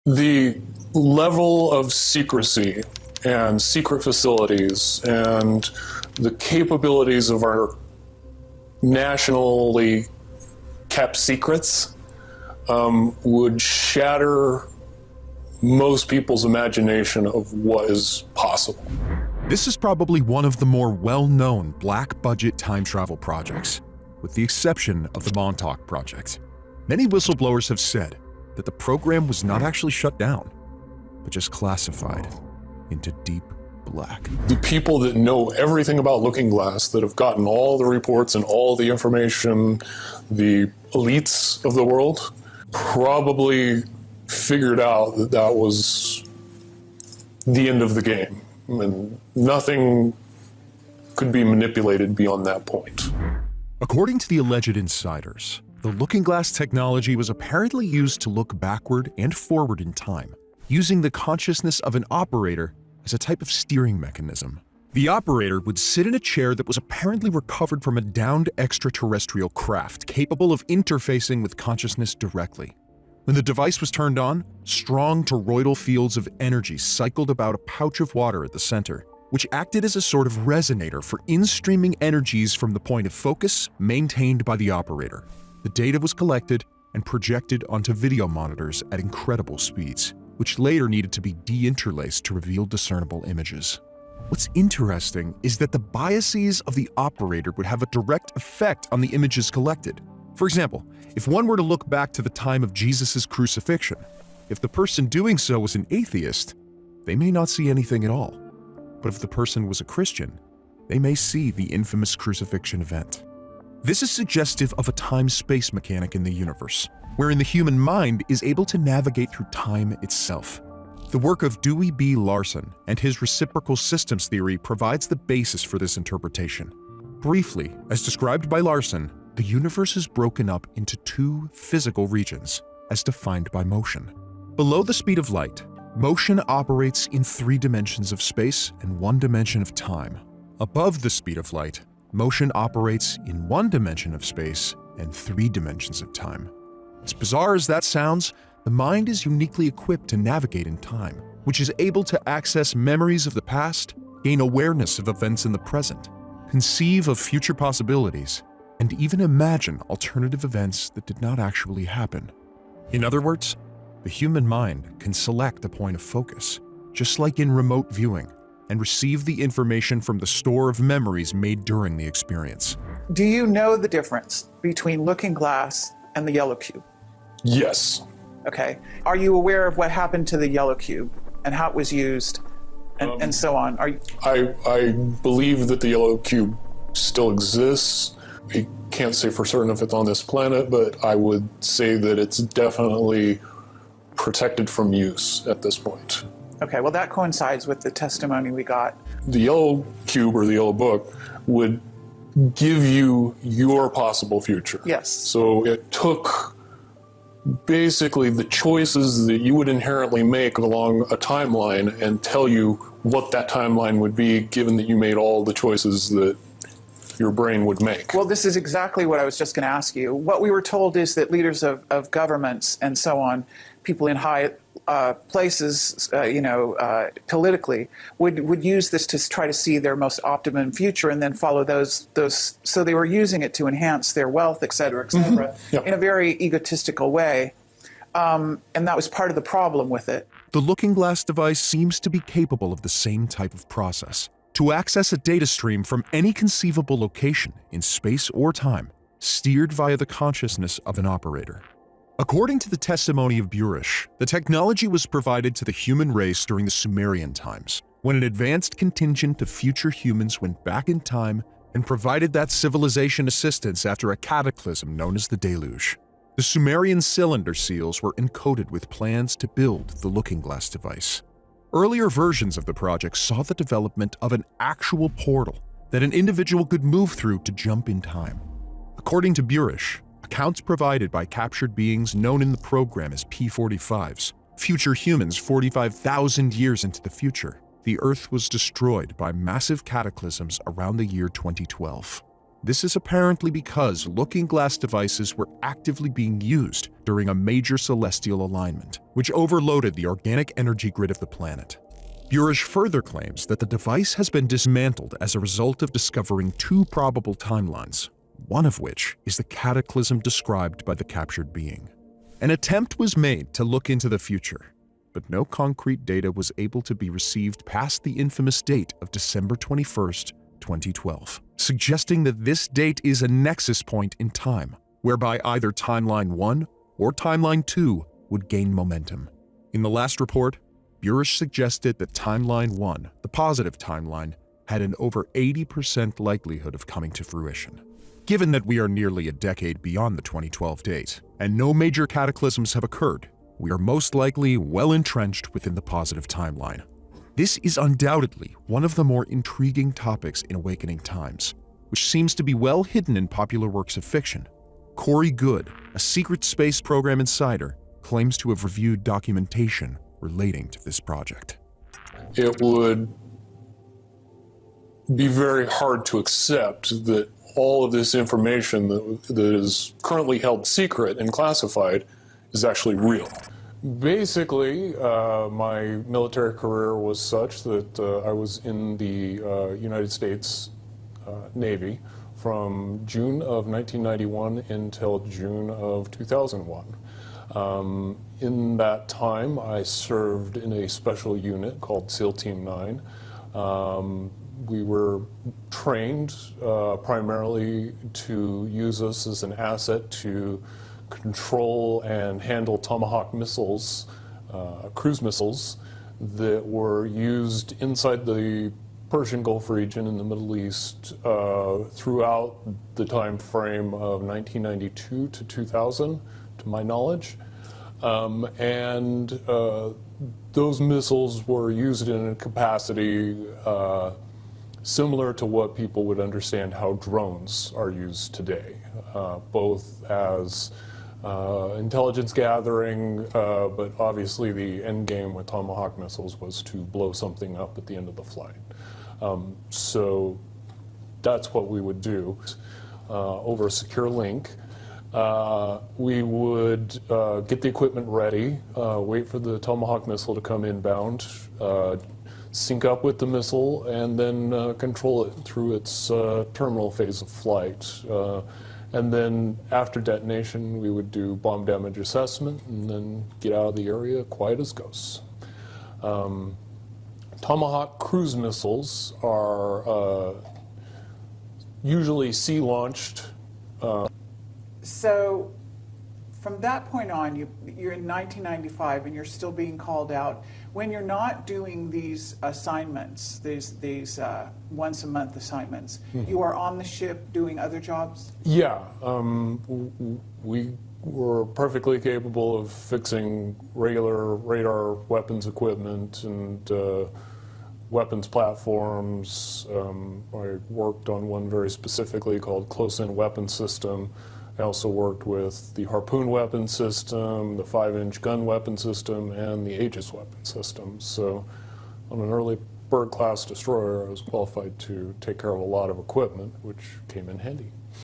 The level of secrecy and secret facilities and the capabilities of our nationally kept secrets would shatter most people's imagination of what is possible. This is probably one of the more well-known black-budget time travel projects, with the exception of the Montauk Project. Many whistleblowers have said that the program was not actually shut down, but just classified into deep black. The people that know everything about Looking Glass, that have gotten all the reports and all the information, the elites of the world, probably figured out that that was the end of the game, and nothing could be manipulated beyond that point. According to the alleged insiders, the Looking Glass technology was apparently used to look backward and forward in time, using the consciousness of an operator as a type of steering mechanism. The operator would sit in a chair that was apparently recovered from a downed extraterrestrial craft capable of interfacing with consciousness directly. When the device was turned on, strong toroidal fields of energy cycled about a pouch of water at the center, which acted as a sort of resonator for in-streaming energies from the point of focus maintained by the operator. The data was collected and projected onto video monitors at incredible speeds, which later needed to be de-interlaced to reveal discernible images. What's interesting is that the biases of the operator would have a direct effect on the images collected. For example, if one were to look back to the time of Jesus' crucifixion, if the person doing so was an atheist, they may not see anything at all. But if the person was a Christian, they may see the infamous crucifixion event. This is suggestive of a time-space mechanic in the universe, wherein the human mind is able to navigate through time itself. The work of Dewey B. Larson and his reciprocal systems theory provides the basis for this interpretation. Briefly, as described by Larson, the universe is broken up into two physical regions, as defined by motion. Below the speed of light, motion operates in 3 dimensions of space and 1 dimension of time. Above the speed of light, motion operates in 1 dimension of space and 3 dimensions of time. As bizarre as that sounds, the mind is uniquely equipped to navigate in time, which is able to access memories of the past, gain awareness of events in the present, conceive of future possibilities, and even imagine alternative events that did not actually happen. In other words, the human mind can select a point of focus, just like in remote viewing, and receive the information from the store of memories made during the experience. Do you know the difference between Looking Glass and the Yellow Cube? Yes. Okay. Are you aware of what happened to the Yellow Cube and how it was used and so on? I believe that the Yellow Cube still exists. I can't say for certain if it's on this planet, but I would say that it's definitely protected from use at this point. Okay, well that coincides with the testimony we got. The Yellow Cube or the Yellow Book would give you your possible future. Yes. So it took basically the choices that you would inherently make along a timeline and tell you what that timeline would be, given that you made all the choices that your brain would make. Well, this is exactly what I was just going to ask you. What we were told is that leaders of governments and so on, people in high places, politically, would use this to try to see their most optimum future and then follow those. So they were using it to enhance their wealth, et cetera, in a very egotistical way. And that was part of the problem with it. The Looking Glass device seems to be capable of the same type of process, to access a data stream from any conceivable location in space or time, steered via the consciousness of an operator. According to the testimony of Burish, the technology was provided to the human race during the Sumerian times, when an advanced contingent of future humans went back in time and provided that civilization assistance after a cataclysm known as the Deluge. The Sumerian cylinder seals were encoded with plans to build the Looking Glass device. Earlier versions of the project saw the development of an actual portal that an individual could move through to jump in time. According to Burish, accounts provided by captured beings known in the program as P-45s, future humans 45,000 years into the future, the Earth was destroyed by massive cataclysms around the year 2012. This is apparently because looking glass devices were actively being used during a major celestial alignment, which overloaded the organic energy grid of the planet. Burish further claims that the device has been dismantled as a result of discovering two probable timelines, one of which is the cataclysm described by the captured being. An attempt was made to look into the future, but no concrete data was able to be received past the infamous date of December 21st, 2012, suggesting that this date is a nexus point in time, whereby either Timeline 1 or Timeline 2 would gain momentum. In the last report, Burish suggested that Timeline 1, the positive timeline, had an over 80% likelihood of coming to fruition. Given that we are nearly a decade beyond the 2012 date, and no major cataclysms have occurred, we are most likely well entrenched within the positive timeline. This is undoubtedly one of the more intriguing topics in Awakening Times, which seems to be well hidden in popular works of fiction. Corey Goode, a secret space program insider, claims to have reviewed documentation relating to this project. It would be very hard to accept that all of this information that is currently held secret and classified is actually real. Basically, my military career was such that I was in the United States Navy from June of 1991 until June of 2001. In that time, I served in a special unit called SEAL Team 9. We were trained primarily to use us as an asset to control and handle Tomahawk missiles, cruise missiles, that were used inside the Persian Gulf region in the Middle East throughout the time frame of 1992 to 2000, to my knowledge. Those missiles were used in a capacity similar to what people would understand how drones are used today, both as intelligence gathering, but obviously the end game with Tomahawk missiles was to blow something up at the end of the flight. So that's what we would do over a secure link. We would get the equipment ready, wait for the Tomahawk missile to come inbound, sync up with the missile, and then control it through its terminal phase of flight. And then after detonation, we would do bomb damage assessment and then get out of the area quiet as ghosts. Tomahawk cruise missiles are usually sea-launched. So from that point on, you're in 1995 and you're still being called out. When you're not doing these assignments, these once a month assignments, you are on the ship doing other jobs? Yeah, we were perfectly capable of fixing regular radar weapons equipment and weapons platforms. I worked on one very specifically called Close-In Weapon System. I also worked with the Harpoon weapon system, the 5-inch gun weapon system, and the Aegis weapon system. So on an early Berg-class destroyer, I was qualified to take care of a lot of equipment, which came in handy.